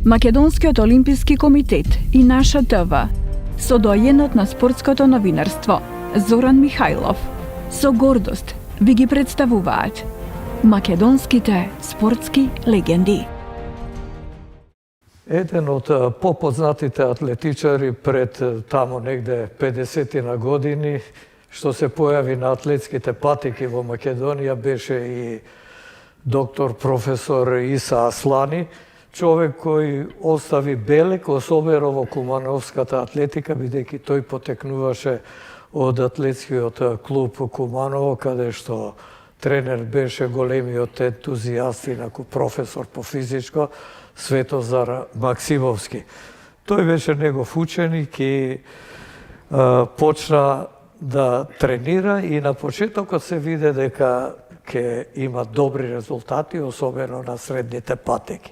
Македонскиот олимписки комитет и Наша ТВ, со доајенот на спортското новинарство Зоран Михајлов, со гордост ви ги представуваат македонските спортски легенди. Еден од попознатите атлетичари пред тамо негде 50 години, што се појави на атлетските патеки во Македонија, беше и доктор професор Иса Аслани, човек кој остави белег, особено во кумановската атлетика, бидејќи тој потекнуваше од атлетскиот клуб Куманово, каде што тренер беше големиот ентузијаст, инаку професор по физичко, Светозар Максимовски. Тој беше негов ученик и почна да тренира и на почетокот се виде дека ќе има добри резултати, особено на средните патеки.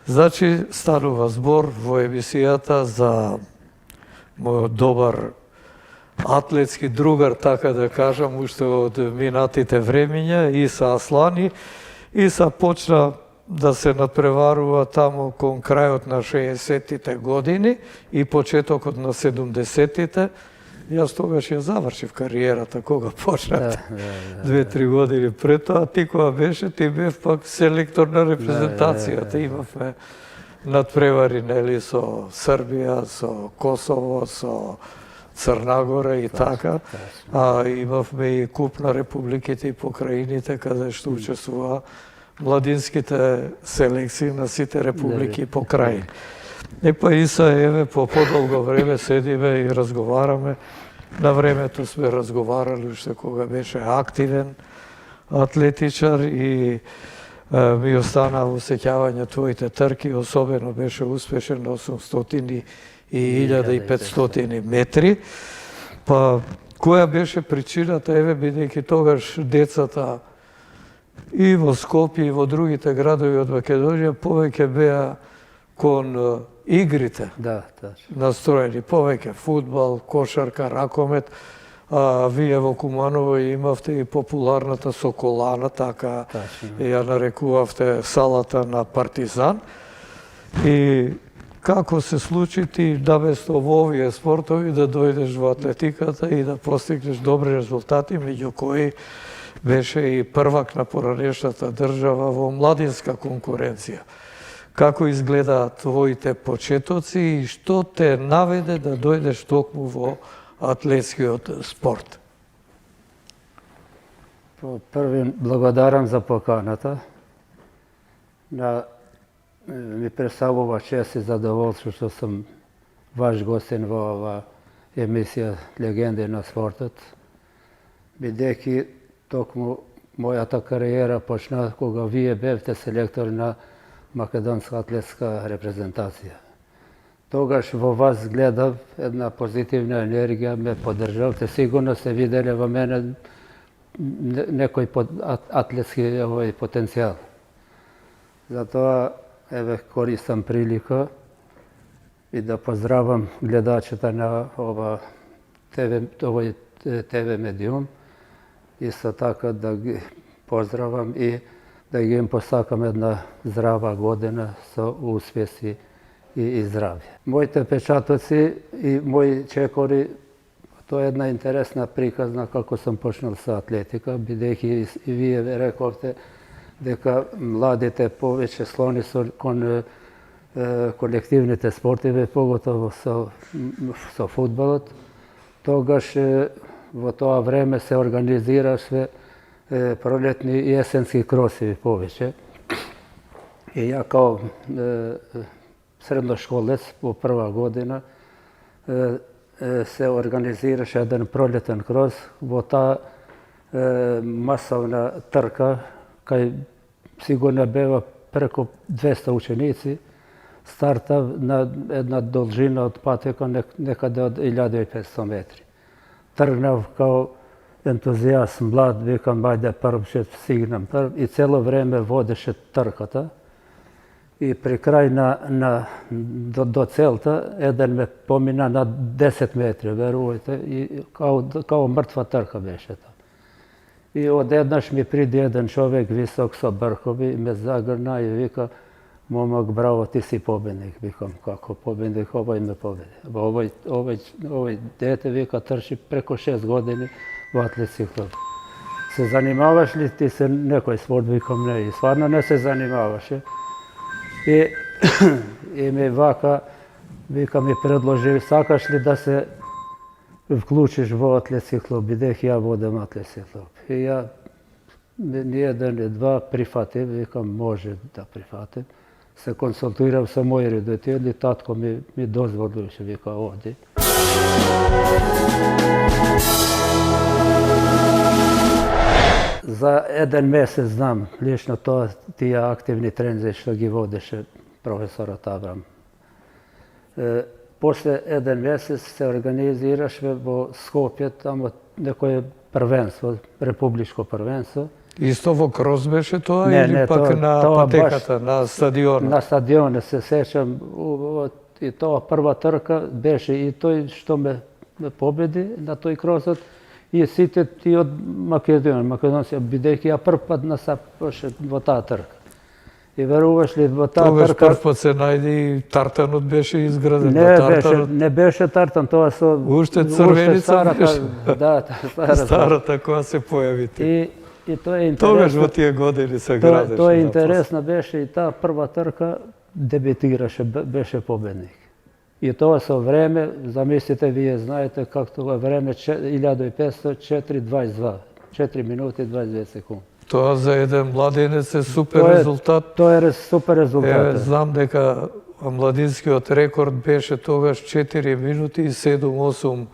Значи, станува збор во емисијата за мојот добар атлетски другар, така да кажам, уште од минатите времиња, Иса Аслани. Иса почна да се надпреварува тамо кон крајот на 60-тите години и почетокот на 70-тите. Јас тогаш ја завршив кариерата, кога почнав 2-3 години пред тоа. Ти кога беше, ти бев пак селектор на репрезентацијата. Имавме надпревари, нели, со Србија, со Косово, со Црна Гора и така. А имавме и куп на републиките и покрајините, каде што учествува младинските селекции на сите републики и покрајини. И па Иса, еве, по подолго време седиме и разговараме. На времето сме разговарали уште кога беше активен атлетичар и ми остана во сеќавање твоите трки, особено беше успешен на 800 и 1500 метри. Па која беше причината, еве, бидејќи тогаш децата и во Скопје и во другите градови од Македонија повеќе беа кон игрите настроени, повеќе фудбал, кошарка, ракомет. Вие во Куманово имавте и популарната Соколана, така ја нарекувавте салата на Партизан. И како се случи ти наместо во овие спортови да дојдеш во атлетиката и да постигнеш добри резултати, меѓу кои беше и првак на поранешната држава во младинска конкуренција. Како изгледа твоите почетоци и што те наведе да дојдеш токму во атлетскиот спорт? Први, благодарам за поканата. Ми представува чест и задоволство што сум ваш гостин во ова емисија Легенди на спортот, бидејќи токму мојата кариера почна кога вие бевте селектор на македонска атлетска репрезентација. Тогаш во вас гледав една позитивна енергија, ме поддржавте, сигурно сте виделе во мене некој атлетски потенцијал. Затоа, еве, користам прилика и да поздравам гледачите на овој ТВ медиум. Исто така да ги поздравам и да ги им посакам една здрава година со успеси и здравје. Моите печатоци и мои чекори, тоа е една интересна приказна како сум почнал со атлетика, бидејќи и вие рековте дека младите повеќе склони кон колективните спортови, поготово со фудбалот. Тогаш во тоа време се организираше пролетни и есенски кросеви повеќе. И ја као средношколец по прва година се организираше еден пролетен крос. Во таа масовна трка, кај сигурно бева преку 200 ученици, стартав на една должина од патека некаде од 1500 метри. Тргнав као ентузијаст, млад, викам, ајде прв ќе стигнам прв, и цело време водеше трката. И при крај до целта, еден ме помина на 10 метри, верувајте, и као мртва трка беше тоа. И одеднаш ми приди еден човек висок со бркови, ме загрна и вика, momak, bravo, ti si pobjednik. Vikam, kako pobjednik, ovaj me pobjedi. Ovaj dete, vika, trči preko 6 godina u atletski klub. Se zanimavaš li ti se nekoj sport? Vikam, ne, i stvarno ne se zanimavaš. I mi vika mi predloži, sakaš li da se vključiš u atletski klub, ideh ja vodem atletski klub. I ja, nijedan ni dva, prihvatim, vikam, može da prihvatim. Se konsultiram sa moj roditelji, tatko mi dozvolio, vika, ovdje. Za jedan mjesec znam, lično to ti aktivni trener što gi vodiš, profesora Tabram. Posle jedan mjesec se organiziraš u Skopje, tamo neko je prvenstvo, republičko prvenstvo. Isto во Кроз беше тоа или пак на патеката, на стадионот? На стадионот се сеќам, и тоа прва трка беше и тој што ме победи на тој кросот и сите ти од Македонија, бидејќи ја прв пат насапаше во таа трка. И веруваш ли во таа трка... Тогаш прв пат се најде и тартанот беше изграден. Не беше тартан, тоа со... Уште црвеница беше. Да, старата која се појави. И тоа е интересно. Тогаш во тие години се градеше. Тоа е интересно беше и таа прва трка дебитираше, беше победник. И тоа со време, замислите, вие знаете как тоа време 1500, 4:22, 4 минути и 22 секунди. Тоа за еден младенец е супер резултат. Тоа е супер резултат. Знам дека младинскиот рекорд беше тогаш 4 минути и 7-8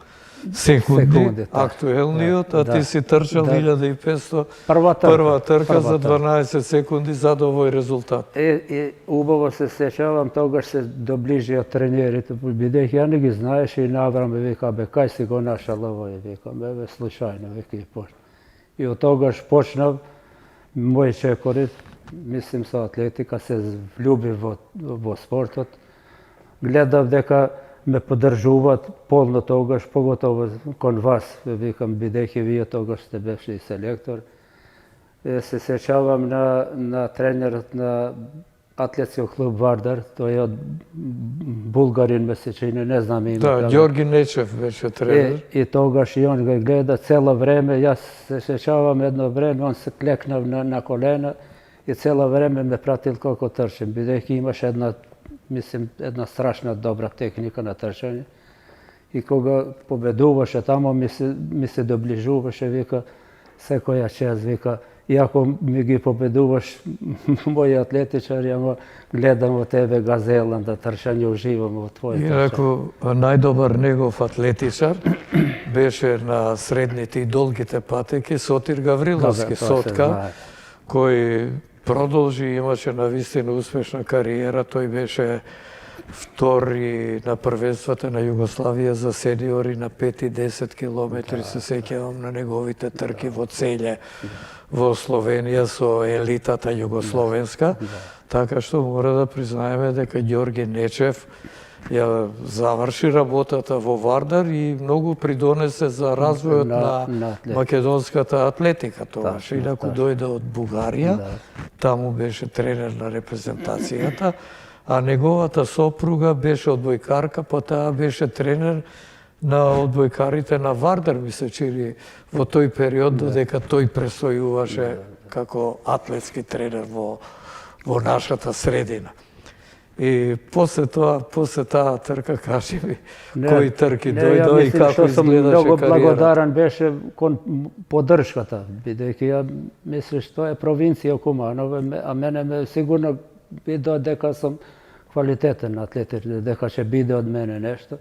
секунди, актуелниот, а ти си трчал 1500 прва трка за 12 секунди за овој резултат. И убаво се сеќавам, тогаш се доближија тренерите, бидејќи ја не ги знаеше и Аврам ме вика, бе, кај си го нашал овој, викам, бе, случајно, вика и почна. И од тогаш почнав мој чекорит, мислим со атлетика, се влюби во спортот. Гледав дека ме поддржуваат полно тогаш, поготово кон вас, викам, бидејќи вие тогаш сте беше и селектор. Се сеќавам на тренерот на атлетскиот клуб Вардар, тој е од Булгарин, ме се чини, не знам име. Да, Ѓорги Нечев беше тренер. И тогаш и он го гледа цело време, јас се сеќавам едно време, он се клекнав на колена и цело време ме пратил колко трчим, бидејќи имаше една страшна добра техника на трчање. И кога победуваше тамо, ми се доближуваше, вика, секоја час, вика, иако ми ги победуваш мои атлетичари, ама гледам во тебе газелан да трчање, уживам во твоје трчање. Инаку, најдобар негов атлетичар беше на средните и долгите патеки Сотир Гавриловски, Сотка, кој продолжи, имаше навистина успешна кариера. Тој беше втори на првенствата на Југославија за сениори на 5 и 10 километри. Се сеќавам на неговите трки во Целје, во Словенија со елитата југословенска. Така што мора да признаеме дека Ѓорги Нечев ја заврши работата во Вардар и многу придонесе за развојот на македонската атлетика тогаш. Инаку дојде од Бугарија, таму беше тренер на репрезентацијата, а неговата сопруга беше одбојкарка, па таа беше тренер на одбојкарите на Вардар, ми се чини во тој период, додека тој престојуваше како атлетски тренер во нашата средина. И после таа трка, кажи ми, кои трки дојдо и како изгледаше кариера? Многу благодарен беше кон поддршката, бидејќи ја мислиш, тоа е провинција Куманово, а мене ме сигурно видео дека сум квалитетен атлет, дека ќе биде од мене нешто.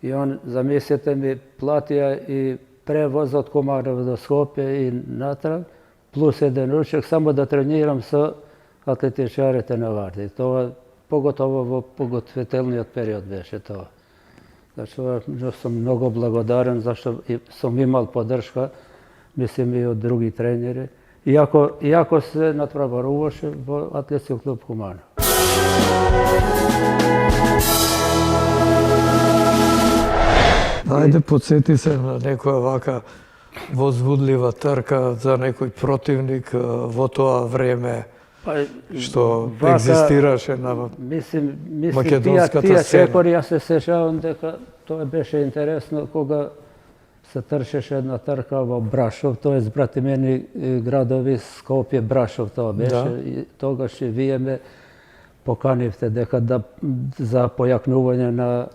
И он, замислете ми, платија и превоз од Куманово до Скопје и натраг, плюс еден ручек, само да тренирам со атлетичарите на Вардар. Тоа поготово во подготвителниот период беше тоа. Зашто сум многу благодарен, зашто сум имал поддршка, мислим и од други тренери, иако се натпреваруваше во атлетскиот клуб Куманово. Ајде, подсети се на некоја вака возбудлива трка за некој противник во тоа време, што вака, екзистираше на Mislim, македонската тия сцена. чекори, ја се сеќавам дека тоа беше интересно кога се трчеше една трка во Брашов, тоа е братимени градови Скопје, Брашов тоа беше. Да. И тогаш и вие ме поканивте дека за појакнување на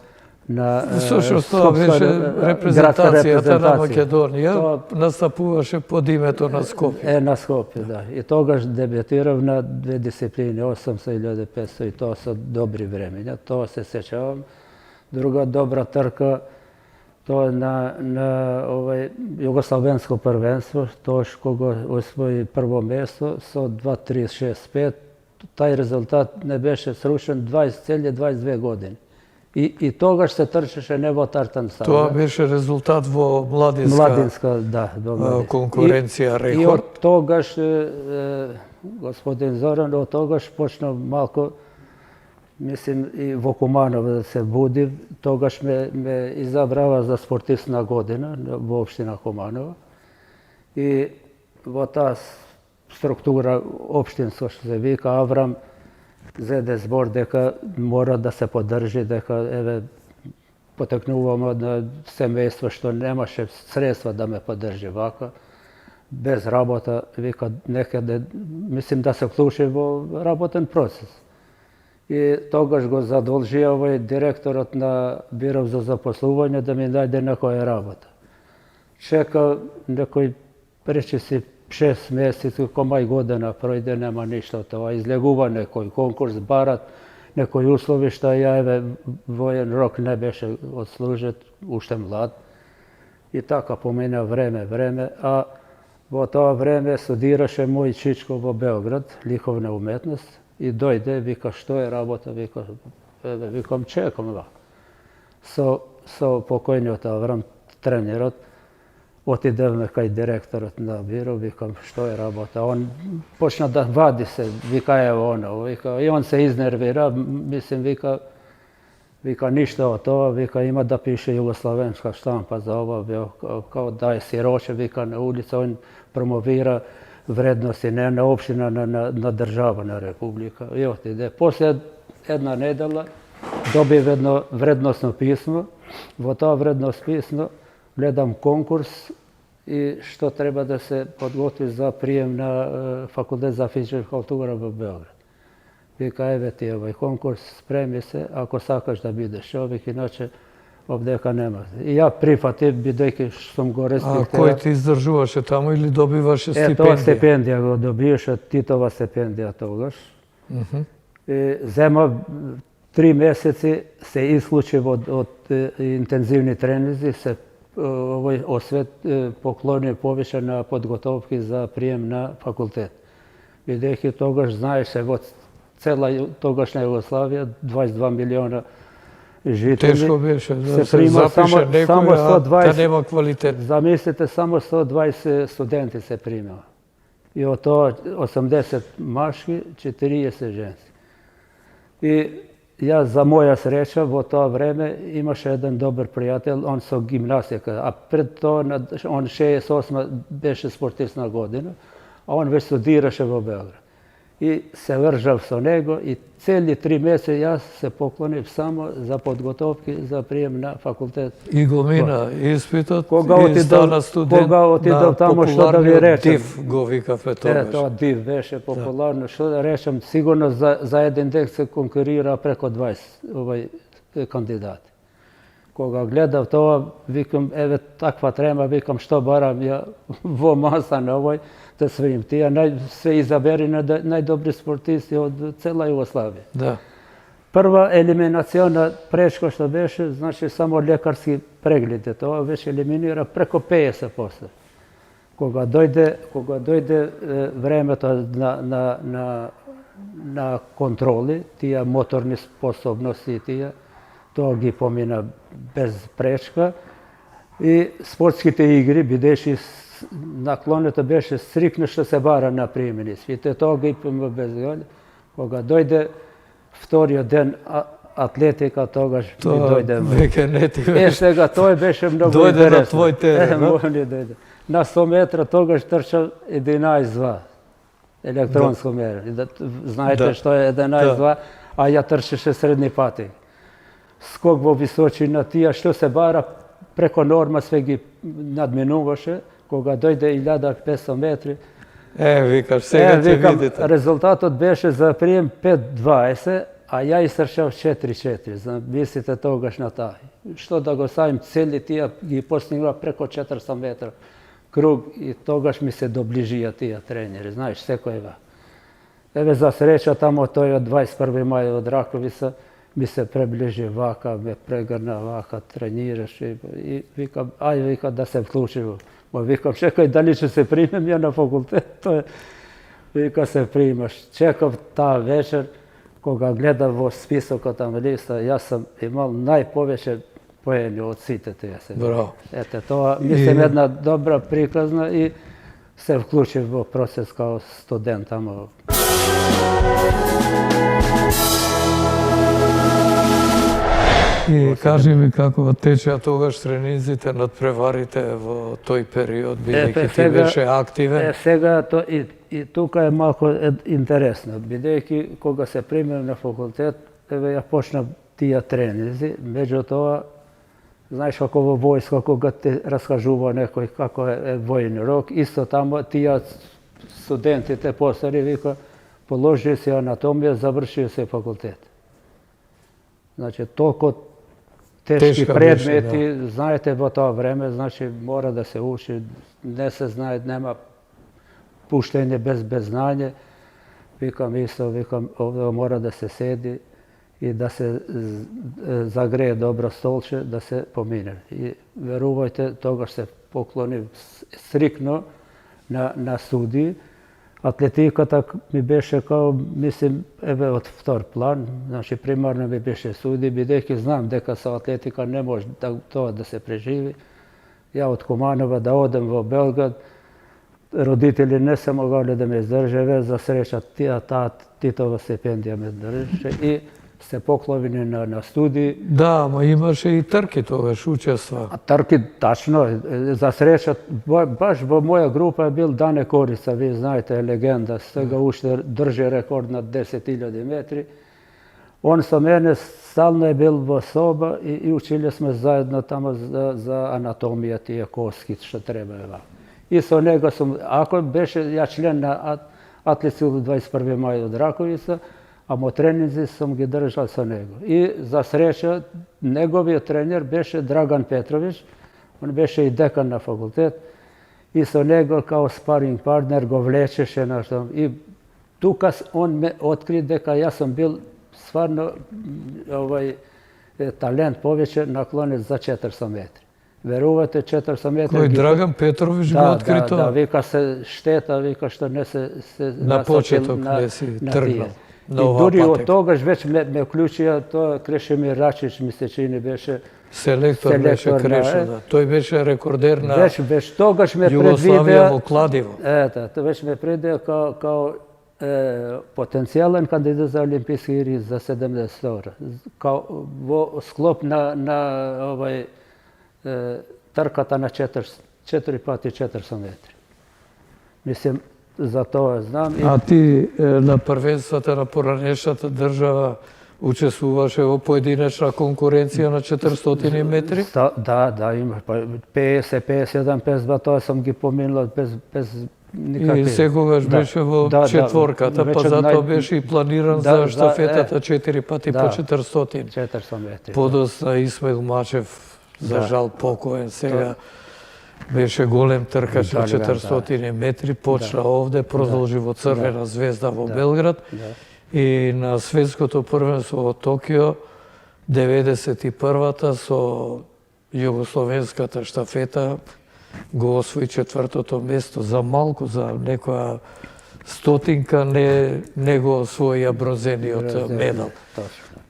Сушност тоа беше репрезентацијата на Македонија, настапуваше под името на Скопје. На Скопје, да. И тогаш дебютирав на две дисциплини, 800 и 1500, и тоа се добри времења, тоа се сеќавам. Друга добра трка, тоа е на Југословенско првенство, тоаш кога освои прво место со 2:3:6:5, тај резултат не беше срушен 22 години. И тогаш се трчеше не во тартан стаза. Тоа беше резултат во младинска, да, конкуренција, И рекорд. од тогаш, господин Зоран, од тогаш почна малку, мислим, и во Куманово да се буди. Тогаш ме изабрава за спортист на година во општина Куманово. И во таа структура општинска, што се вика, Аврам зеде збор дека мора да се поддржи, дека еве потекнувам од семејство што немаше средства да ме поддржи вака, без работа, вика некаде, мислим да се вклучи во работен процес. И тогаш го задолжи овој директорот на Биров за запослување да ми најде некоја работа. Чека некој, речи си, 6 месеци, комај година пројде, нема ништо од тоа. Излегува некој конкурс, барат некои услови што ја еве воен рок не беше одслужет, уште млад. И така помина време, а во тоа време студираше мој чичко во Београд, ликовна уметност, и дојде, вика, што е работа, викам, чекам ва. Со покојниот Аврам, тренерот, отидевме кај директорот на Биро, викам, што е работа. Он почна да вади се, вика, ево оно, вика, и он се изнервира, мислим, вика, ништо од тоа, вика, има да пише југословенска штампа за ова, као да е сироче, вика, на улица, он промовира вредности, не на општина, на држава, на република. И отиде. После една недела добив едно вредносно писмо. Во тоа вредност писмо гледам конкурс и што треба да се подготви за прием на факултет за физичка култура во Београд. Вика, еве ти овој конкурс, спреми се, ако сакаш да бидеш човек, иначе овдека нема. И ја прифатив, бидејќи што сум го респектирал. А кој ти издржуваше таму или добиваше стипендија? Тоа стипендија го добиваше, Титова стипендија тогаш. Зема 3 месеци се исклучив од интензивни тренинзи, се овој освет поклони повише на подготовки за прием на факултет. Бидејќи тогаш знаеше во цела тогашна Југославија 22 милиона жители. Тешко беше да се прима запише некој, а да нема квалитет. Замислите, само 120 студенти се примаа. И од тоа 80 машки, 40 женски. И јас, за моја среќа, во тоа време имаше еден добар пријател, он со гимнастика, а пред тоа, он 68 беше спортист на година, а он веќе студираше во Белград. И се вржав со него и цели 3 месеци јас се поклонив само за подготовки за прием на факултет. И го мина испитот и стана студент на популарниот ДИВ, го викавме тогаш. Тоа ДИВ беше популарно, што да речем, сигурно за еден ден се конкурира преко 20 овој кандидати. Кога гледав тоа, викам, еве таква трема, викам, што барам ја во маса на овој, да свим. Тие се изабери на најдобри спортисти од цела Југославија. Да. Прва елиминациона пречка што беше, значи само лекарски прегледи. Тоа беше елиминира преко 50%. Кога дојде времето на контроли, тие моторни способности, тие, тоа ги помина без пречка. И спортските игри, бидејќи наклонето беше стрикно што се бара на приемни свите, тоа ги помина без голе. Кога дојде вториот ден атлетика, тогаш ми дојде. Веќе не ти беше. Сега тој беше многу интересно. Дојде на твој терен, да? На 100 метра тогаш трчав 11-2. elektronsko mjerenje. Znajte Da. što je 11-2, a ja trčiše srednji patik. Skok vo visočina tija, što se bara preko norma svegi nadminuvaše, koga dojde 1500 metri. Vikaš, сега те Vikam, видите. rezultatot beše za prijem 5.20, a ja istrčao 4.4. Zamislite togaš na taj. Što da go stavim cijeli tija i postignula preko 400 metra krug i togaš mi se dobližija tija treneri, znaš, sve kojeva. Eve za sreća tamo to je od 21. maja od Rakovica, mi se prebliži vaka, me pregrna vaka, treniraš i vikam, vikam da se vključimo. Vikam, čekaj, da li će se primem ja na fakultet, to je, vikam se primaš. Čekam ta večer, koga gledam vo spisak od tamo lista, ja sam imao najpoveće pojenje od site. Bravo. Eto, to mislim jedna dobra prikazna i se vključim u proces kao student tamo. И кажи ми како течеа тогаш тренинзите над преварите во тој период, бидејќи ти беше активен? Сега и тука е малко интересно, бидејќи кога се примем на факултет, ја почнав тија тренинзи, меѓутоа, знаеш како во војска, кога те раскажува некој како е војни рок, исто тамо тија студентите постари вика, положи се анатомија, заврши се факултет. Значи, толку teški predmeti, znajte во тоа време, znači mora da se uči, ne se znaje, nema puštenje bez znanje. Vikam isto, ovdje mora da se sedi i da se zagreje dobro stolče, da se pomine. I verujte, toga se pokloni striktno na studiji. Atletikата ми беше као, мислим, од втор план, значи примарно ми беше суди, бидејќи знам дека со атлетика не може тоа да се преживи. Ја од Куманова да одем во Белград, родители не се могали да ме издржаве, за среќа таа Титова стипендија ме држеше и се поклонени на студии. Да, ама имаше и трки тогаш учества. Трки, тачно, за среќа, баш во моја група е бил Дане Корица, ви знаете, е легенда, сега уште држи рекорд на 10.000 метри. Он со мене стално е бил во соба и училе сме заедно тамо за анатомија тие коски, што треба е вака. И со него сум, ако беше ја член на Атлетико 21. мај од Раковица, ама тренинзи сум ги држал со него. И за среќа, неговиот тренер беше Драган Петрович, он беше и декан на факултет, и со него као спаринг партнер го влечеше на што. И тука он ме откри дека јас сум бил стварно талент повеќе наклонет за 400 метри. Верувате, 400 метри... Кој Драган Петрович го откри тоа? Да, вика се штета, вика што не се на почеток не си тргнал. И дури од тогаш веќе ме вклучија тоа Крешимир Рачич, ми се чини беше селектор беше Креша, да. Тој беше рекордер на Веќе тогаш ме Југославија во кладиво. Ето, тоа веќе ме предвидеа као потенцијален кандидат за олимписки игри за 70 ора. Као во склоп на трката на 4 пати 400 метри. Мислим, за тоа знам. А ти на првенствата на поранешната држава учествуваше во поединечна конкуренција на 400 метри? Да, има. 50, 51, 52, тоа сум ги поминал без никакви. И секогаш беше во четворката, па затоа беше и планиран за штафетата 4 пати по 400. 400 метри. Подосна Исмаил Мачев, за жал покоен сега, беше голем тркач на 400 метри, почна овде, продолжи во Црвена звезда во Белград и на светското првенство во Токио 91-та со југословенската штафета го освои четвртото место. За малку, за некоја стотинка не го освоија бронзениот медал.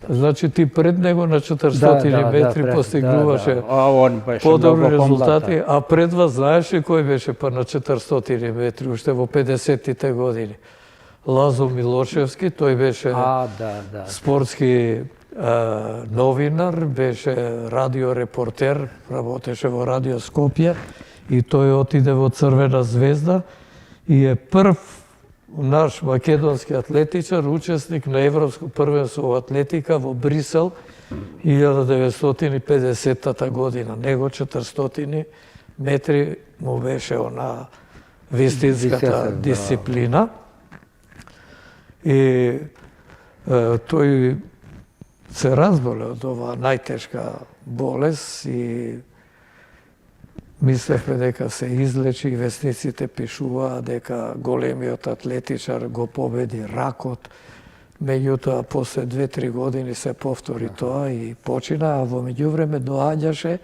Значи ти пред него на 400 метри постигнуваше подобри резултати, а пред вас знаеш ли кој беше па на 400 метри, уште во 50-тите години? Лазо Милошевски, тој беше спортски новинар, беше радиорепортер, работеше во Радио Скопје и тој отиде во Црвена звезда и е прв наш македонски атлетичар, учесник на Европско првенство во атлетика во Брисел 1950 година. Него 400 метри му беше она вистинската дисциплина. И тој се разболе од оваа најтешка болест и мислевме дека се излечи и вестниците пишуваа дека големиот атлетичар го победи ракот. Меѓутоа, после 2-3 години се повтори тоа и почина, а во меѓувреме доаѓаше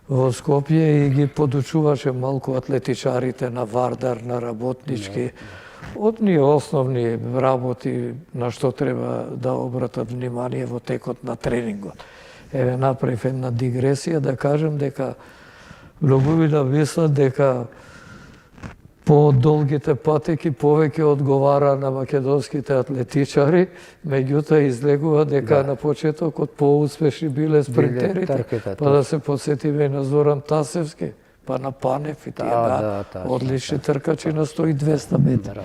во Скопје и ги подучуваше малку атлетичарите на Вардар, на Работнички, од ние основни работи на што треба да обратат внимание во текот на тренингот. Еве, направив една дигресија да кажем дека многуви да мислат дека по-долгите патеки повеќе одговара на македонските атлетичари, меѓутоа излегува дека на почетокот поуспешни биле спринтерите, па да се подсетиме и на Зоран Тасевски, па на Панев и тие одлични тркачи на 100 и 200 метра.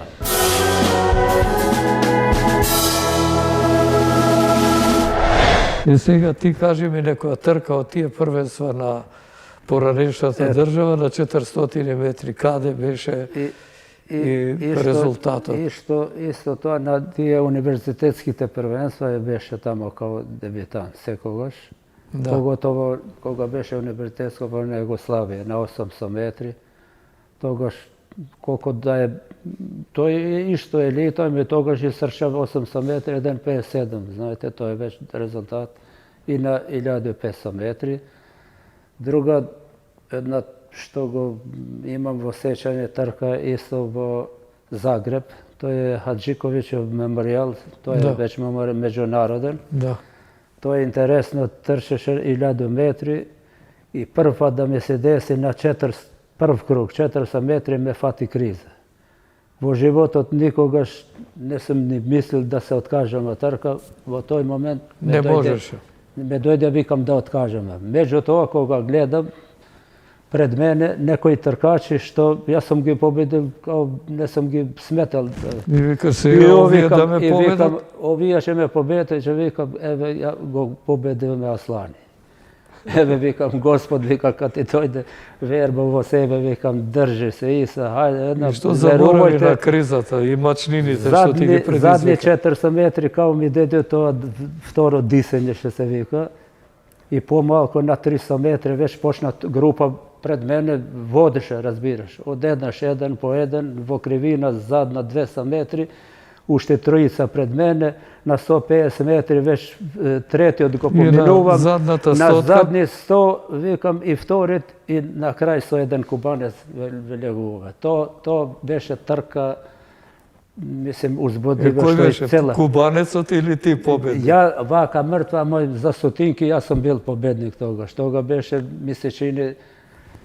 И сега ти кажи ми некоја трка од тие првенства на поранешната држава на 400 метри, каде беше и резултатот? Исто тоа на тие универзитетските првенства беше тамо као дебютант секогаш. Поготово кога беше универзитетско во Југославија на 800 метри, тогаш колку да е тој исто елита, ми тогаш и сршав 800 метри 1.57, знаете, тоа е веќе резултат и на 1500 метри. Друга една што го имам во сеќање трка исто во Загреб, тој е Хаджиковиќев меморијал, тој е веќе меѓународен. Тоа е интересно, трчеше 1000 метри и прв пат да ми се деси на прв круг, 400 метри ме фати криза. Во животот никогаш не сум ни мислил да се откажам од трка, во тој момент не можеше. Ме дојде викам да откажам. Меѓутоа кога гледам пред мене некои тркачи што јас сум ги победил, као не сум ги сметал. И вика се овие да ме победат. Овие ќе ме победат, ќе викам еве ја го победивме Аслани. Еве викам Господ вика кога ти дојде верба во себе, викам држи се Иса, хајде една. И што заборави на кризата и мачнините што ти ги предизвика. Задни 400 метри као ми деде тоа второ дисење што се вика. И помалку на 300 метри веќе почна група пред мене водеше, разбираш. Одеднаш еден по еден во кривина задна 200 метри, уште троица пред мене, на 150 метри веќе третиот го поминувам, на задни 100 викам и вториот и на крај со еден кубанец влегува. Тоа беше трка, мислим, узбудлива што е цела. Кубанецот или ти победник? Ја вака мртва, мој за стотинки, јас сум бил победник тогаш. Тога беше, ми се чини,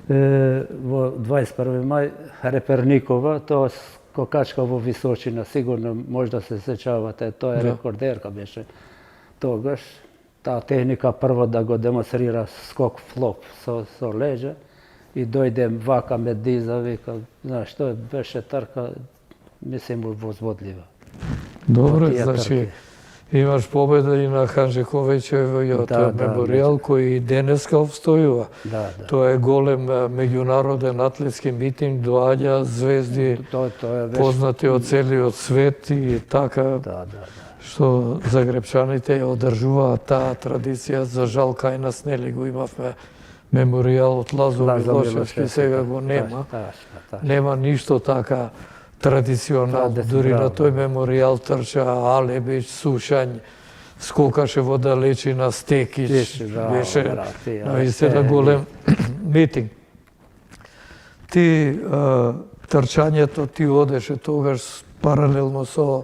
во 21. мај Реперникова, тоа скокачка во височина, сигурно може да се сеќавате, тоа е рекордерка беше тогаш. Таа техника прво да го демонстрира скок флоп со леđа и дојде вака ме диза, вика, знаеш, тоа беше трка, мислим, возбудлива. Добре, значи имаш победа и на Ханжиковиќевиот меморијал кој и денеска обстојува. Тоа е голем меѓународен атлетски митинг, доаѓа звезди познати од целиот свет и така што загребчаните ја одржуваат таа традиција. За жал кај нас нели го имавме меморијал од Лазо Милошевски, сега го нема. Нема ништо така традиционално. Дури на тој меморијал трча Алебич, Сушањ, скокаше во далечина Стекич, беше наистина голем митинг. Ти трчањето ти одеше тогаш паралелно со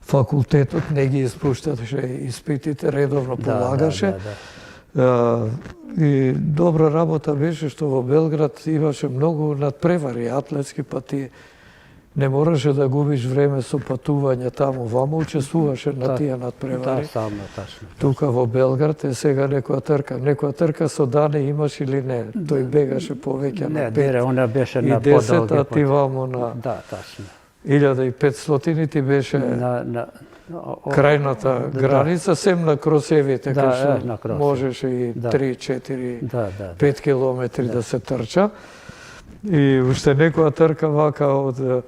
факултетот, не ги испушташе испитите, редовно полагаше. И добра работа беше што во Белград имаше многу надпревари атлетски, па ти не мораше да губиш време со патување таму, вамо учествуваше на тие надпревари. Тука во Белград е сега некоја трка со Дане имаш или не? Тој бегаше повеќе на 5 она беше на и 10, а ти вамо на... Да, тачно. 1500 ти беше крајната граница, сем на кросевите, Да, кај што на кросеви. можеше и Да. 3, 4, Да, 5 километри да се трча. И уште некоја трка вака од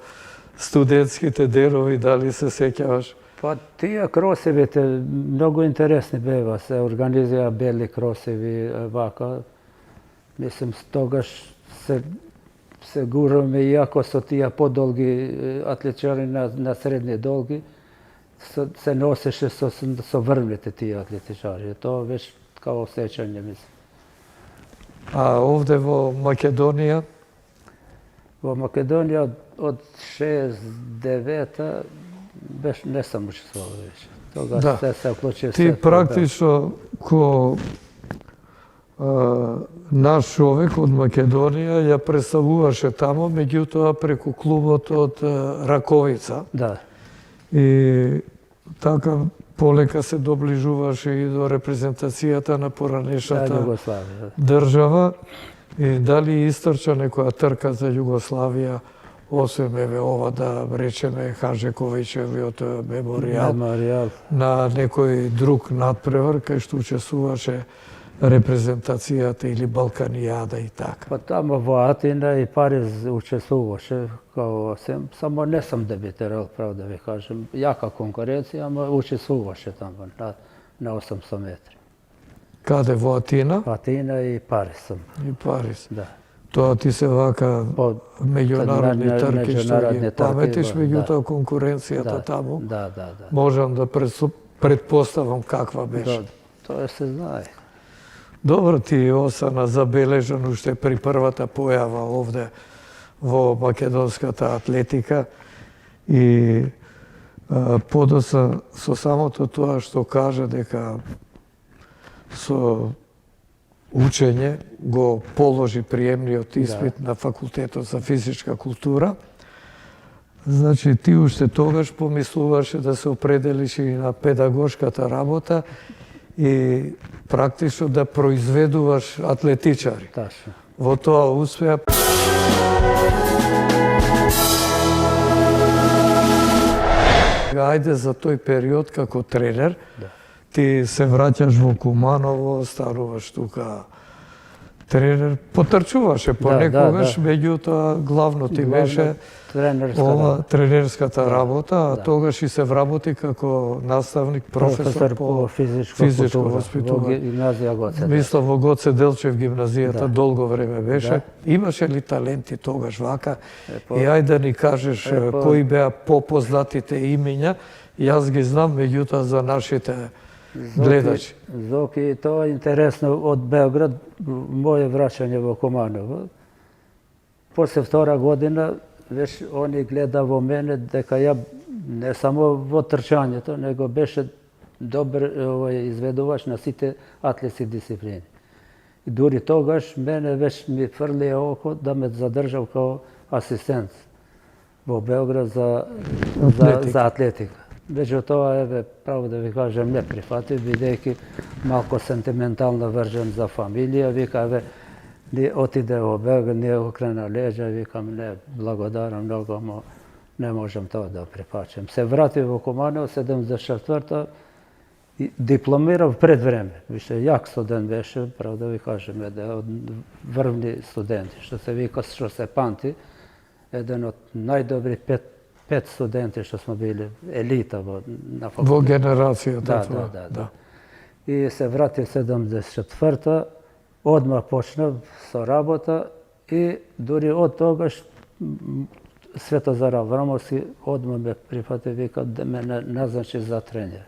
студентските денови, дали се сеќаваш? Па тие кросевите многу интересни бева, се организира бели кросеви вака. Мислим, тогаш се гураме, иако со тие подолги атлетичари на средни долги, се носеше со врвните тие атлетичари. Тоа беше као сеќање, мислам. А овде во Македонија, Во Македонија од 69-та беше не сам учествувал веќе. Тогаш Да. се уклучив. ти практично ко наш човек од Македонија ја представуваше тамо, меѓутоа преку клубот од Раковица. Да. И така полека се доближуваше и до репрезентацијата на Да, поранешната Југославија. држава. И дали истрча некоја трка за Југославија, освен ова да речеме Ханжековичевиот меморијал, Меморијал. на некој друг надпревар кај што учествуваше репрезентацијата или Балканијада и така. Па тамо во Атина и Париз учествуваше, као само не сам дебитирал, право да ви кажем. Јака конкуренција, ама учествуваше тамо на 800 метри. Каде во Атина Атина и Париз сам. и Париз. Да. Тоа ти се вака По меѓународни трки што меѓународни ги трки, паметиш, да. меѓутоа конкуренцијата Да, таму. да. Можам да предпоставам каква беше. Тоа се знае. Добро, ти остана забележан уште при првата појава овде во македонската атлетика и подоцна со самото тоа што кажа дека со учење го положи приемниот испит на факултетот за физичка култура. Значи, ти уште тогаш помислуваше да се определиш и на педагошката работа и практично да произведуваш атлетичари. Ташно. Во тоа успеа. Ајде за тој период како тренер, ти се враќаш во Куманово, стануваш тука тренер, потрчуваше понекогаш, меѓутоа главно ти беше ова тренерската работа, а тогаш и се вработи како наставник, професор по физичко воспитување. Гимназија Гоце. Мислам во Гоце Делчев гимназијата долго време беше. Имаше ли таленти тогаш вака? И ајде да ни кажеш кои беа попознатите имиња. Јас ги знам, меѓутоа за нашите гледачи. Зоки, тоа е интересно од Белград, моје враќање во Куманово. После втора година, веш они гледа во мене дека ја не само во трчањето, него беше добар изведувач на сите атлетски дисциплини. И дури тогаш мене веш ми фрлија око да ме задржав као асистент во Белград за атлетика. Меѓутоа, еве, право да ви кажем, не прифатив, бидејќи малку сентиментална вржен за фамилија, вика, еве, ни отиде во Белград, ние окрена леđа, викам, не, благодарам многу, ама не можам тоа да прифачам. Се вратив во Куманово, 74-та, и дипломирав пред време. Више, јак студент беше, право да ви кажем, од врвни студенти, што се вика, што се памти, еден од најдобри пет студенти што сме били елита на факултет. Во генерацијата тоа. Да. И се вратив 74-та, одма почнав со работа и дури од тогаш Светозар Аврамовски одма ме прифати, викам, да ме назначи за тренер.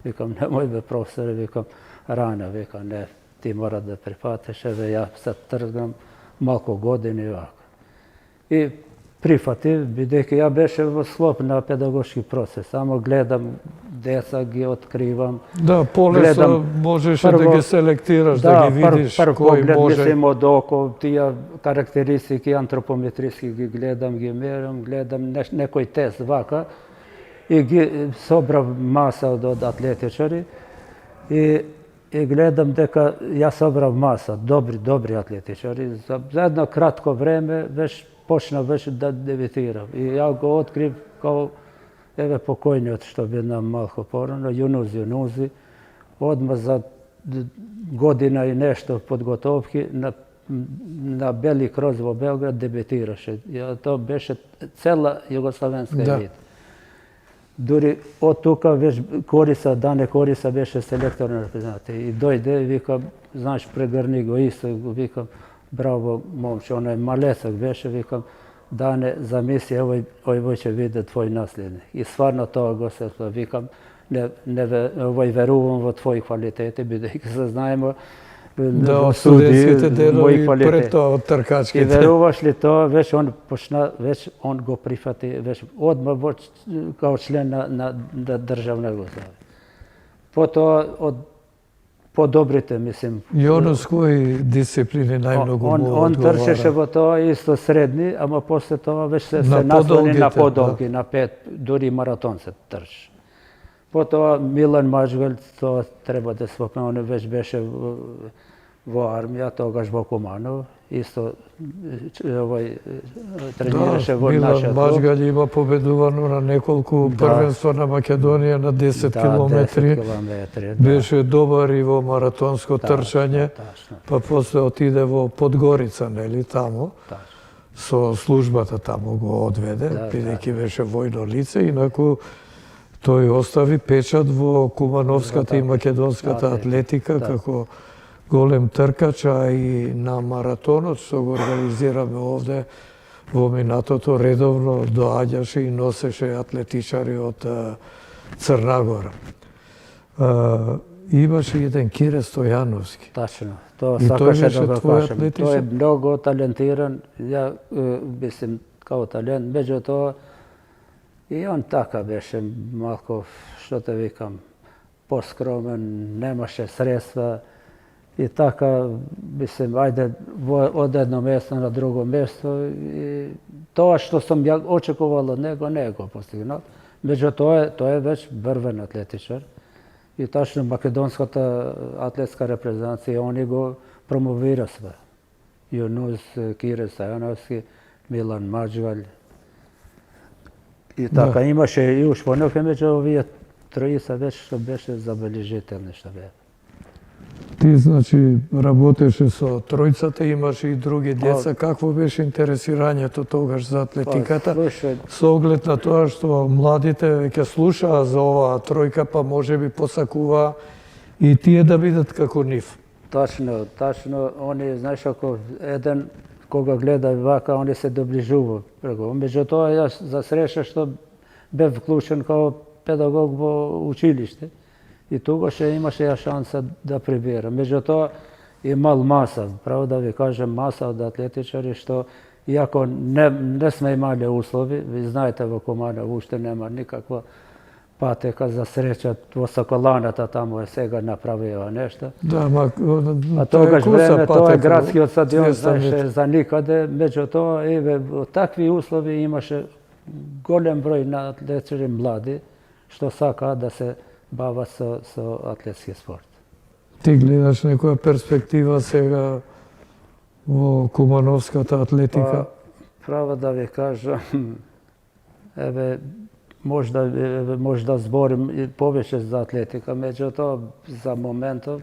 Викам, немој бе професор, викам, рано, викам, не, ти мора да прифатиш, еве ја се тргам малку години вака. И прифатив, бидејќи ја беше во склоп на педагошки процес, само гледам деца, ги откривам. Да, полесно можеше да ги селектираш, да ги видиш кој може. Мислим од око, тие карактеристики антропометриски ги гледам, ги мерам, гледам некој тест вака и ги собрав маса од атлетичари и гледам дека ја собрав маса, добри атлетичари. За едно кратко време почна да дебитирам. И ја го открив kao pokojniот što bi nam malko porano, junuzi. Odmah za godina i nešto podgotovki na Beli kroz u Beograd debitiraše. To beše cela jugoslovenska elita. Duri od tuka već Dane Korisa beše selektor na reprezentaciji. I dojde, vikam, znaš, pregrni go isto, vikam, bravo momče, onaj Malesak beše, vikam, Dane, zamisli, ovo će vidjeti tvoj nasljednik. I stvarno to go se vikam, verujem v tvoji kvaliteti, бидејќи се знаеме да студентските денови пред тоа од тркачките. И веруваш ли тоа, веќе он го прифати, веќе одма као член на државна Југославија. Потоа од подобрите, мислим. Јонус кои дисциплини најмногу му одговара? Он трчеше во тоа исто средни, ама после тоа веќе се наслони на подолги, на 5, дури маратон се трчеше. Потоа Милан Маџгалј, тоа треба да спомнеме, веќе беше во армија, тогаш во Куманово, исто тренираше во нашиот клуб. Милан Маџгалј има победувано на неколку првенства на Македонија на 10 километри. Беше добар и во маратонско трчање, па после отиде во Подгорица, нели, тамо. Со службата тамо го одведе, бидејќи беше војно лице, инаку тој остави печат во кумановската и македонската атлетика како голем тркач, а и на маратонот што го организираме овде во минатото редовно доаѓаше и носеше атлетичари од Црна Гора. Имаше еден Кире Стојановски. Тачно, тоа сакаше да го кажам. Тој е многу талентиран, ја мислим као талент, меѓутоа и он така беше малко, што те викам, поскромен, немаше средства и така, мислим, ајде од едно место на друго место и тоа што сум ја очекувал од него, не го постигнал. Меѓутоа, тој е веќе врвен атлетичар и тачно македонската атлетска репрезентација, они го промовира све. Јунус, Кире Стојановски, Милан Маџгалј. И така, имаше и ушпонеке меѓу овие троица веќе што беше забележителни што беа. Ти, значи, работеше со тројцата, имаше и други деца. Какво беше интересирањето тогаш за атлетиката? Со оглед на тоа што младите веќе слушаа за оваа тројка, па може би посакуваа и тие да бидат како нив. Тачно. Они, знаеш, ако еден кога гледа вака, они се доближува. Меѓутоа, јас за среќа што бев вклучен као педагог во училиште и тогаш имаше ја шанса да прибера. Меѓутоа, имал маса, право да ви кажем, маса од атлетичари што, иако не сме имале услови, ви знаете во Куманово уште нема никаква патека, за среќа во Соколаната тамо е сега направила нешто. Да, а тогаш време тоа е градскиот стадион за никаде, меѓутоа еве такви услови имаше голем број на атлетичари млади што сакаат да се бават со атлетски спорт. Ти гледаш некоја перспектива сега во кумановската атлетика? Право да ви кажам, еве може да зборим и повеќе за атлетика, меѓутоа за моментот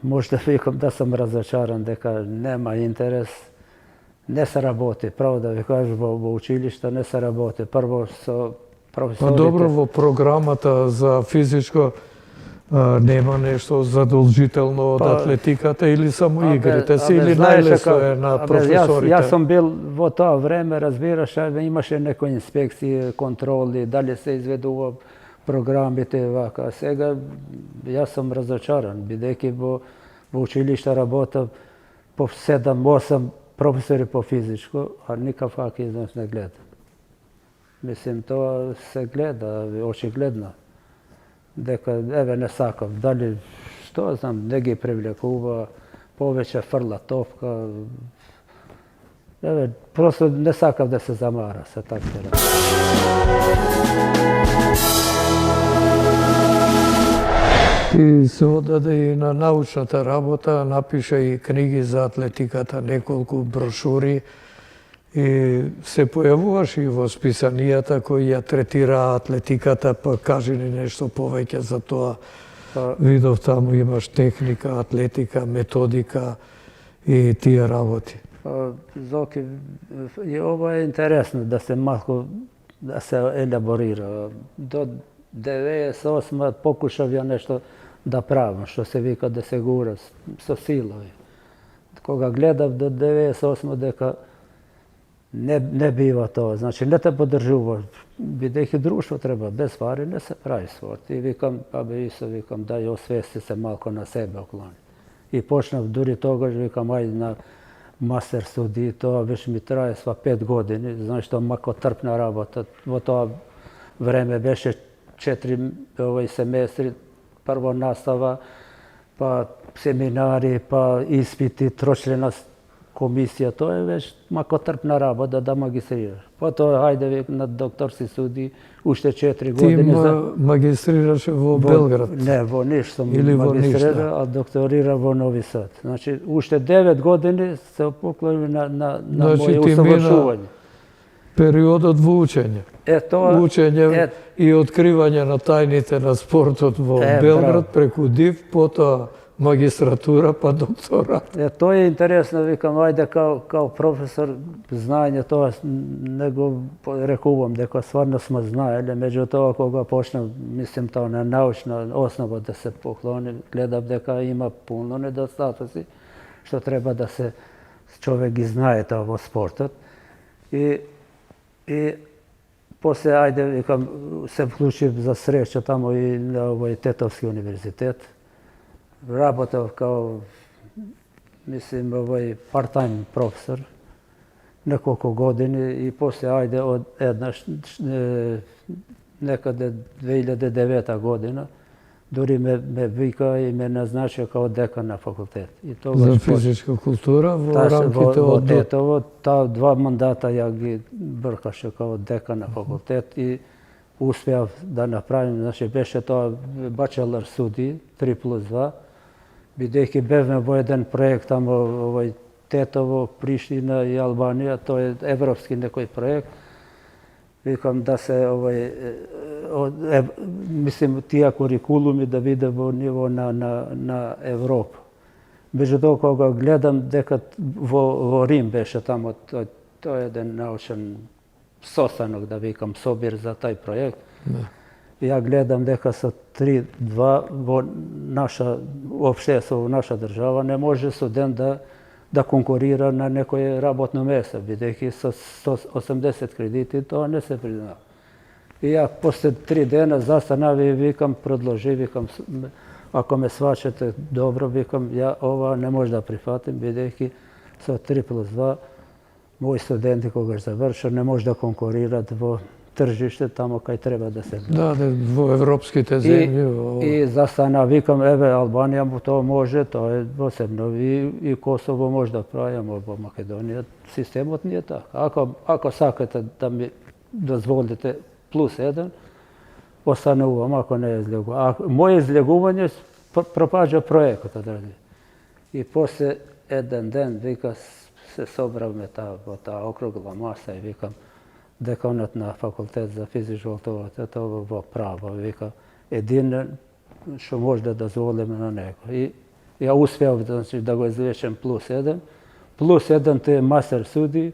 може да викам да сум разочаран дека нема интерес, не се работи, право да ви кажам, во училишта не се работи. Прво со професорите. Па добро, во програмата за физичко нема нешто задолжително од атлетиката или само игрите се, или најлесно е на професорите? Јас сум бил во тоа време, разбираш, имаше некои инспекции, контроли, дали се изведува програмите вака. Сега јас сум разочаран, бидејќи во училиште работа по 7-8 професори по физичко, а никаков износ не гледа. Мислим, тоа се гледа, очигледно. Дека, еве, не сакам, дали, што знам, не ги привлекува, повеќе фрла топка. Еве, просто не сакам да се замара се така. Ти се одаде и на научната работа, напиша и книги за атлетиката, неколку брошури И се појавуваш и во списанијата кои ја третира атлетиката, па кажи ни нешто повеќе за тоа. Видов таму имаш техника, атлетика, методика и тие работи. Zoki, i ovo je interesno da se malo da se elaborira. Do 98. pokušav ja nešto da pravim, što se vika da se gura sa silovi. Koga gledav do 98. deka ne biva to. Znači, ne te podržuva. Videh i društvo treba, bez stvari ne se pravi sport. I vikam, pa bi isto vikam, daj osvijesti se malo na sebe okloni. I počnem duri toga, vikam, ajde na master studij, to već mi traje sva 5 godina. Znači, to mako trpna rabota. Vo to vreme beše 4 semestri, prvo nastava, pa seminari, pa ispiti, tročljena komisija. To je već mako trpna rabota da magistriraš. Pa to, hajde na doktorski studij, ušte 4 godine. Ti magistriraš vo Belgrad? Ne, vo Niš sam magistrirao, a doktorirao vo Novi Sad. Znači, ušte 9 godine se poklonili na moje usavršuvanje. Periodот во учење. Учење и откривање на тајните на спортот во Белград преку ДИВ, потоа магистратура па докторат. To je interesno, vikam, ajde kao profesor znanje, to nego rekuvam, deko stvarno smo znali, međutim, koga počnem, mislim, to na naučna osnova da se poklonim, gledam deka ima puno nedostatosti, što treba da se čovjek iznaje to sportot. I poslije, ajde, vikam, se vključim za sreću tamo i na Tetovski univerzitet. Работал kao, mislim, part-time profesor nekoliko godini i poslije, ajde, od nekada 2009. godina, Duri me vika i me naznačio kao dekan na fakultet. Za fizička kultura vo raмките од Tetovo, ta 2 mandata ja gi brkaše kao dekan na fakultet i uspjav da napravim, znači, beše to bachelor studij, 3+2, Бидејќи бевме во еден проект тамо Тетово, Приштина и Албанија, тоа е европски некој проект. Викам да се мислим тие курикулуми да биде во ниво на Европа. Меѓутоа кога гледам дека во Рим беше тамо, тоа е еден научен состанок, да викам, собир за тај проект. Ja gledam дека sa 3-2 во наша општество, во наша држава не може студент да конкурира на некое работно место, бидејќи со 180 кредити тоа не се признава. И ја после 3 дена застанав и викам, продолжи, викам, ако ме свачате добро, викам, ја ова не може да прифатим, бидејќи со 3+2 мои студенти кога завршат не може да конкурират во тржиште тамо кај треба да се гледа. Да, во европските земји. И застана, викам, еве, Албанија тоа може, тоа е посебно. И Косово може да прави, во Македонија системот не е така. Ако сакате да ми дозволите +1, останувам, ако не излегувам. Моје излегување пропаѓа проектот. И после еден ден, вика, се собравме таа округла маса и викам, деканот на факултет за физичко култура во право, вика, единен што може да дозволиме на него. И ја успеав да го извлечем +1. +1 тоа е мастер судија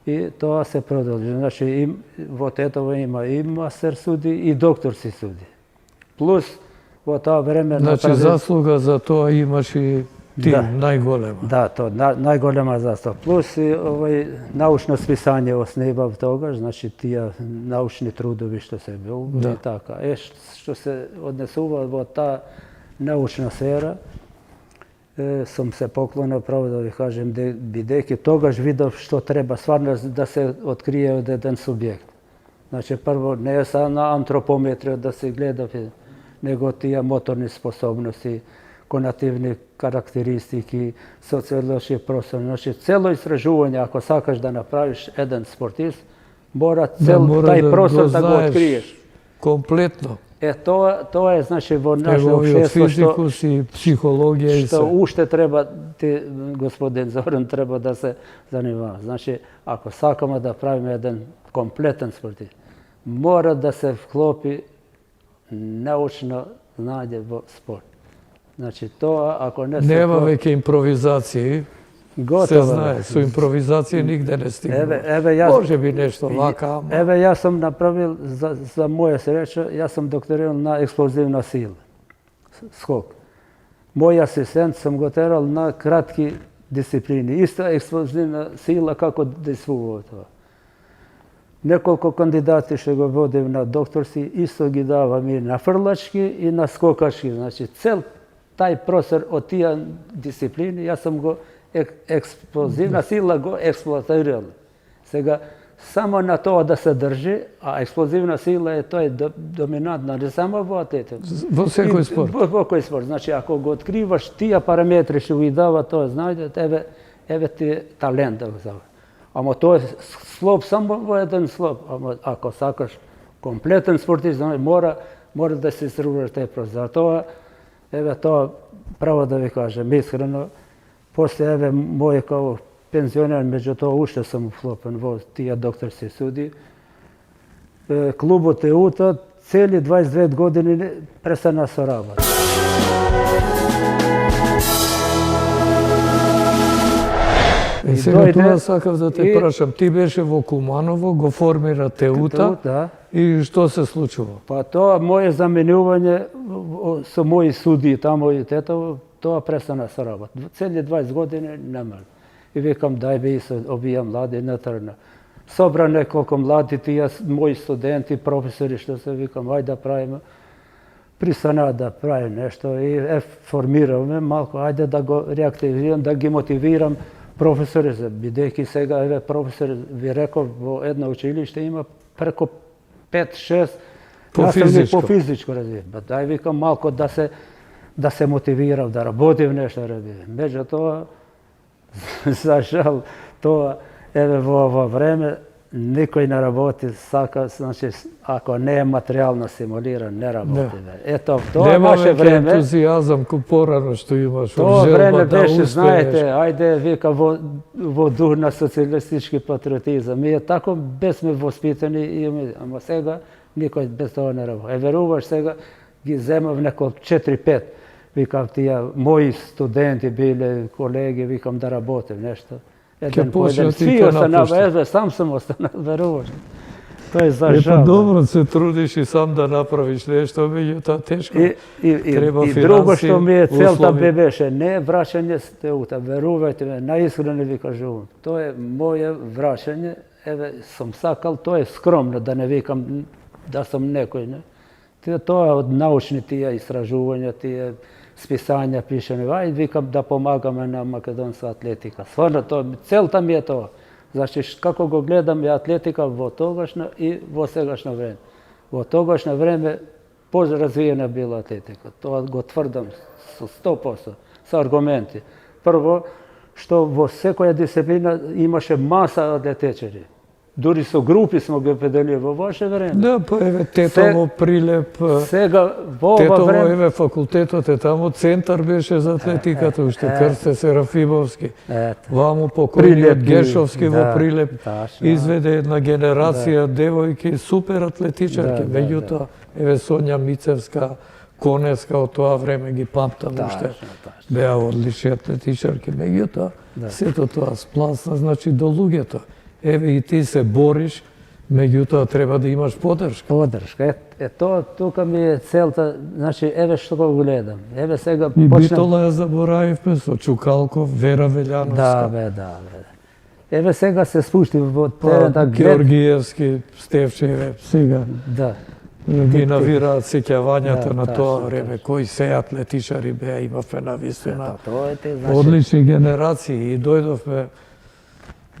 и тоа се продолжи. Значи, во Тетово има и мастер судија и докторски судија. Плюс во тоа време... Значи, заслуга за тоа имаш и ти, најголема. Да, тоа најголема заслуга. Плюс и научно списање оснивав тогаш, значи тие научни трудови што се бил и така. Што се однесува во таа научна сфера, сум се поклонил, право да ви кажем, бидејќи тогаш видов што треба стварно да се открие од еден субјект. Значи, прво, не е само на антропометрија да се гледа, него тие моторни способности, когнитивни карактеристики, социолошки професор. Значи, цело истражување, ако сакаш да направиш еден спортист, мора цел тај простор да го откриеш. Комплетно. To je znači naše Evo i od opštestvo fizikus i psihologija i što sve. ušte treba, gospodin Zoran, treba da se zanima. Znači, ako sakamo da pravimo jedan kompletan sport, mora da se vklopi naučno znanje u sport. Znači, to ako ne se Nema veke improvizacije. Se zna, su improvizacije nigde ne stignu. Može bi nešto vaka. Evo, ja sam napravil, za moje sreće, ja sam doktorirao na eksplozivna sila, skok. Moj asistent sam go teral na kratki disciplini. Ista eksplozivna sila kako da svuo to. Nekoliko kandidati što ga vodim na doktorski, isto gi davam i na frlački i na skokački. Znači, cel taj prostor od tija disciplini, ja sam go eksplozivna sila go eksploatirala. Sega, samo na to da se drži, a eksplozivna sila to je dominantna, ne samo u atletu. Vo svekoj sport. Vo koji sport. Znači, ako go otkrivaš tija parametri što vi dava, to znajde, eve ti je talent. Amo to je slop, samo jedan slop. Ako sakaš kompletan sportist, znači, mora da se istruguješ taj prostor. Zato, to pravo da vi kažem, iskreno, poslije moje kao penzioner, među to ušte sam uflopen, tija doktorski studij. Klubu Teuta cijeli 22 godine prestana sorabati. Сега тоа сакав да те прашам. Ти беше во Куманово, го формира Тeuta и што се случува? Па тоа моје заменување со мои судии тамо и тоа престана соработа. Цели 20 години нема. И викам дај би се овие млади натрна. Собра неколку млади тие мои студенти, професори што се викам ајде да правиме. Пристана да правим нешто и формираме малку, ајде да го реактивирам, да ги мотивирам професори, бидејќи сега професор ви реков во едно училиште има преко 5-6 наставници по физичко развитие. Дај викам малку да се мотивирам, да работим нешто ради. Меѓутоа, за жал, тоа во ова време никој не работи, сака, значи, ако не е материјално стимулиран, не работи. Ето, тоа е наше време. Ентузијазам ко порано што имаш тоа желба време да беше, успееш. знаете, ајде, вика, во дух на социјалистички патриотизам. Ние тако бесме воспитани, ама сега никој без тоа не работи. Веруваш сега, ги земав неколку 4-5. Викам, тие мои студенти биле, колеги, викам да работим нешто. Еден по еден. Сви останава, сам съм останал, веруваш. Тоа е за жал. Добро се трудиш и сам да направиш нешто, меѓутоа тешко. Треба и друго што ми е целта беше не враќање с Тeuta, верувајте ме, наискрено ви кажувам. Тоа е моје враќање, сум сакал, тоа е скромно, да не викам да сум некој, не. Тоа е од научни тие истражувања, тие списања, пишеме, ајде викам да помагаме на македонска атлетика. Стварно, целта ми е тоа. Значи, како го гледам ја атлетика во тогашно и во сегашно време. Во тогашно време поразвиена била атлетика. Тоа го тврдам со 100%, со аргументи. Прво, што во секоја дисциплина имаше маса атлетичари. Дури со групи смо го определили во ваше време. Да, па еве Тетово Прилеп. Сега во ова Тетово време еве факултетот е таму, центар беше за атлетиката, уште Крсте Серафимовски. Ваму покојниот Гешовски во Прилеп изведе една генерација девојки супер атлетичарки. Меѓутоа еве Сонја Мицевска, Конеска од тоа време ги памтам уште. Беа одлични атлетичарки. Меѓутоа сето тоа спласна, значи до луѓето. Еве и ти се бориш, меѓутоа треба да имаш поддршка. Поддршка. Тоа тука ми е целта, значи еве што го гледам. Еве сега И почнам. Битола ја заборавивме со Чукалков, Вера Велјановска. Да. Еве сега се спушти во терен да гледам. Георгиевски, Стевчеве, сега. Да. Ги навираат сеќавањата на тоа време, кои се атлетичари беа, имавме навистина Тоа е те, значи. одлични генерации и дојдовме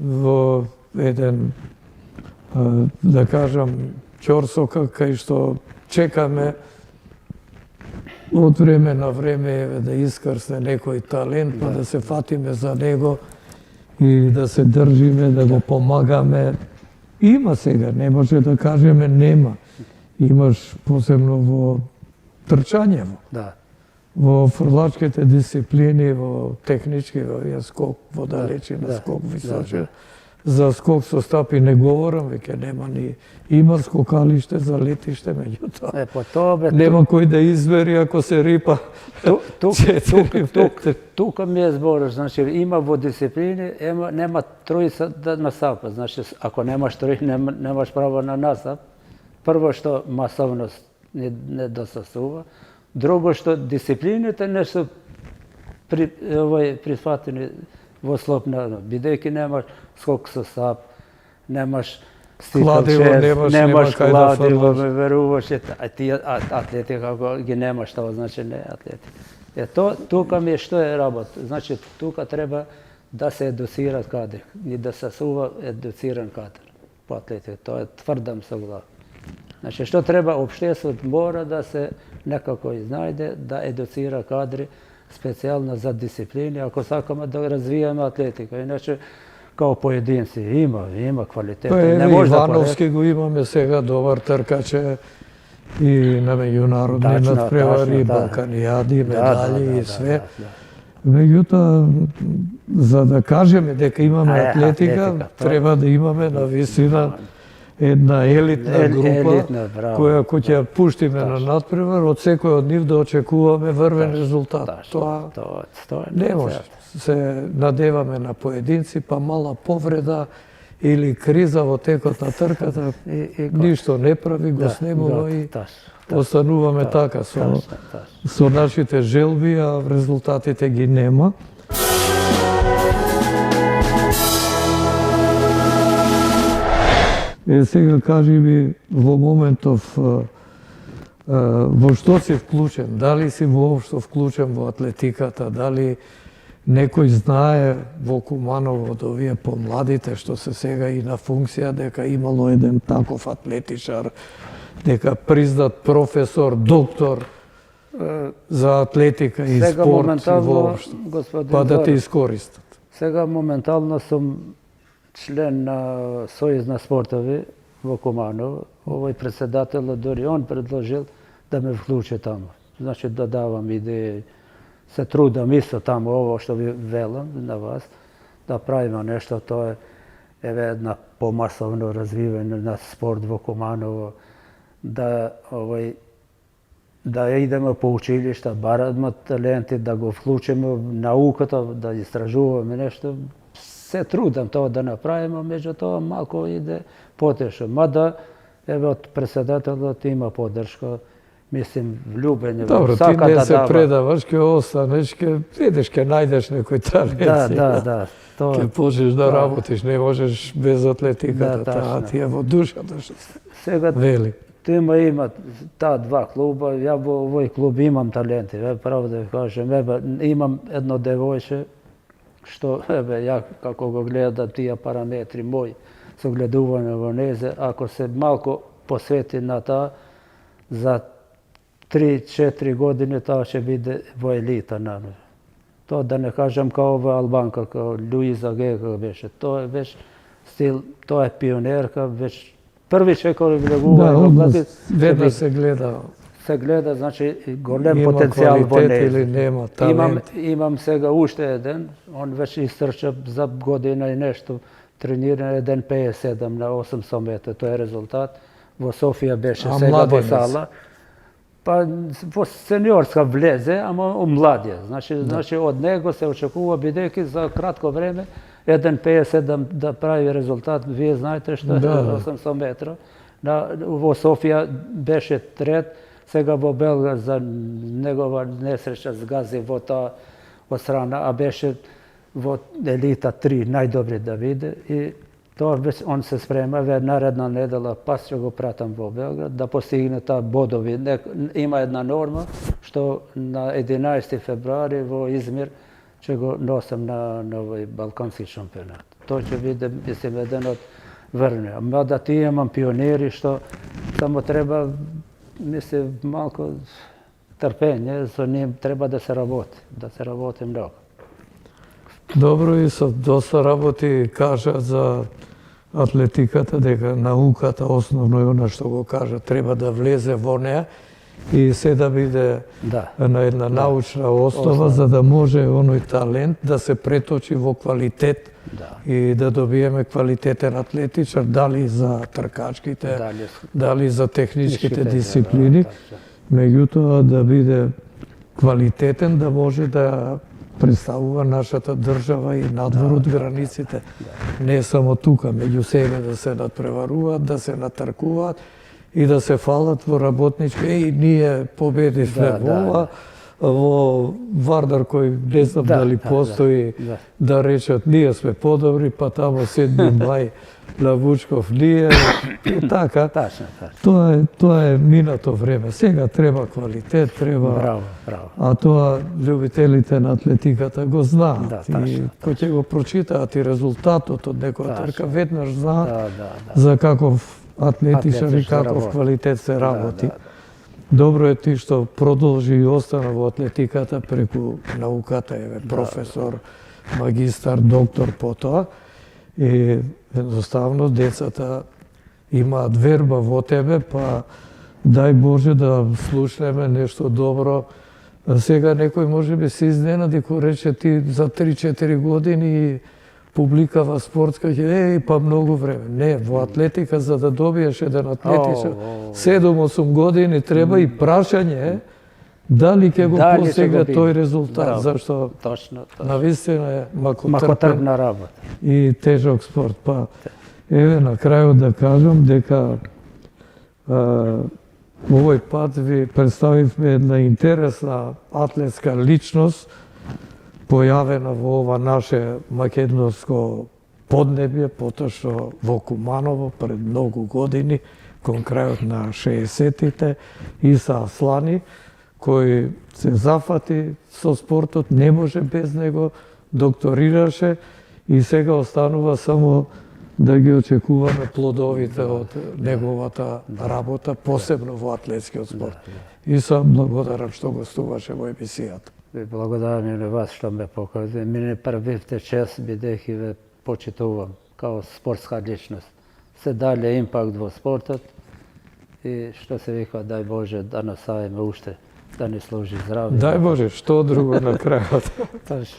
во еден, да кажам, ќорсока, кај што чекаме од време на време да искрсне некој талент, па да се фатиме за него и да се држиме, да го помагаме. Има сега, не може да кажеме нема. имаш посебно во трчањево, Da. во фрлачките дисциплини, во технички, во скок, во далечина, да, скок да, височина. За скок со стапи не говорам, веќе нема ни... Има скокалиште за летиште, меѓутоа. Po to be... Нема кој да извери ако се рипа. Тука ми je zbor, znači ima vo disciplini, nema trojica na sapa. Znači, ako nemaš trojica, nemaš pravo na nasap. Prvo što masovnost ne dosasuva. Drugo što disciplinite nešto prihvatili vo slobna. Bideki nemaš skok sa sap, nemaš Kladivo nemaš kaj da kladivo, frlaš. veruvaš, a ti atletika ako gi nemaš, to znači ne atletika. Tuka mi je što je rabot. Znači, tuka treba da se educira kadar i da se suva educiran kadar po atletiku. To je tvrdam sa glavom. Znači, što treba opštevstvo mora da se nekako iznajde, da educira kadri specijalno za disciplini, ako sakamo da razvijamo atletiku. Inače, kao pojedinci ima kvalitete. Па еве Ивановски го имаме сега добар тркач и на меѓународни надпревари, балканијади, медали и све. Меѓутоа, за да кажеме дека имаме атлетика, треба да имаме на висина една елитна група, која ако ќе ја пуштиме на надпревар, од секој од нив да очекуваме врвен резултат. Тоа не може. Се надеваме на поединци, па мала повреда или криза во текот на трката, ништо не прави, го снемува и остануваме така со нашите желби, а резултатите ги нема. Сега кажи ми во моментов во што си вклучен, дали си воопшто вклучен во атлетиката, дали некој знае во Куманово од овие помладите што се сега и на функција дека имало еден таков атлетичар, дека признат професор, доктор за атлетика и спорт и воопшто, па да те искористат. Сега моментално сум член на Сојуз на спортови во Куманово. Овој председател, дори он предложил да ме вклучи тамо. Значи да давам идеи, се трудам исто тамо, ово што ви велам на вас, да правиме нешто, тоа е една помасовно развивање на спорт во Куманово, да идеме по училишта, бараме таленти, да го вклучиме науката, да истражуваме нешто. Се трудам тоа да направиме, меѓутоа малку иде потешно. Мада, еве од председателот има поддршка, мислим, влюбен е. Добро, ти не се предаваш, ќе останеш, ќе видиш, ќе најдеш некој талент. Да. Ќе почнеш да работиш, не можеш без атлетиката, таа ти е во душата, што сега вели. Има таа два клуба, ја во овој клуб имам таленти, право да ви кажем, имам едно девојче, што, ја како го гледам тие параметри мои, согледување во незе, ако се малку посвети на таа, за 3-4 години таа ќе биде во елита наново. Тоа да не кажам као во Албанка, као Луиза Гега беше. Тоа е веќе стил, тоа е пионерка, веќе први чекор влегува во млади. Веднаш се гледа. Се гледа, значи голем потенцијал во неја. Или нема талент. Имам сега уште еден, он веќе истрча за година и нешто, тренира 1,57 на 800 метра, тоа е резултат. Во Софија беше сега во сала. Па во сениорска влезе, ама младија. Значи од него се очекува бидејќи за кратко време 1,57 да прави резултат. Вие знаете што е 800 метра. Во Софија беше трет, сега во Белград за негова несреќа сгази во таа од страна, а беше во елита 3 најдобри да види и тоа он се спрема наредна недела, пас ќе го пратам во Белград, да постигне таа бодови. Има една норма, што на 11 февруари во Измир ќе го носам на овој балкански шампионат. Тоа ќе биде, мислим, еден од врвни. Мада тие имам пионери што само треба, мислим, малку трпење, со ним треба да се работи многу. Добро, и со доста работи кажа за атлетиката, дека науката основно е она што го кажа, треба да влезе во неа и се да биде Да. на една научна основа, за да може оној талент да се преточи во квалитет Да. и да добиеме квалитетен атлетичар, дали за тркачките, дали за техничките дисциплини, меѓутоа да биде квалитетен, да може да представува нашата држава и надвор од границите. Не само тука, меѓу себе да се надпреваруваат, да се натркуваат и да се фалат во работнички. И ние победивме во Вардар, кој не знам дали постои, да речат ние сме подобри, па тамо 7 мај на Вучков ние, и така. Тоа е минато време. Сега треба квалитет, треба... Браво. А тоа љубителите на атлетиката го знаат. И кој ќе го прочитаат и резултатот од некоја трка, веднаш знаат за каков атлетичар и каков квалитет се работи. Добро е ти што продолжи и остана во атлетиката преку науката, еве професор, магистар, доктор потоа. И едноставно децата имаат верба во тебе, па дај Боже да слушнеме нешто добро. Сега некој може би се изненади кој рече ти за 3-4 години публикава спортска, па многу време. Не, во атлетика за да добиеш еден атлетичар 7-8 години треба и прашање дали ќе го постигне тој резултат, зашто навистина е макотрпна работа и тежок спорт. Па еве на крајот да кажам дека овој пат ви представивме една интересна атлетска личност појавена во ова наше македонско поднебје, потоа што во Куманово пред многу години, кон крајот на 60-тите, Иса Аслани, кој се зафати со спортот, не може без него, докторираше и сега останува само да ги очекуваме плодовите од неговата работа, посебно во атлетскиот спорт. И сам благодарам што гостуваше во емисијата. Ви благодарам и на вас што ме покажете. Мене правивте чест, бидејќи ве почитувам као спортска личност. Се дали импакт во спортот и што се вика, дај Боже да насаиме уште, да ни служи здравје. Дај Боже, што друго на крајот. Точно.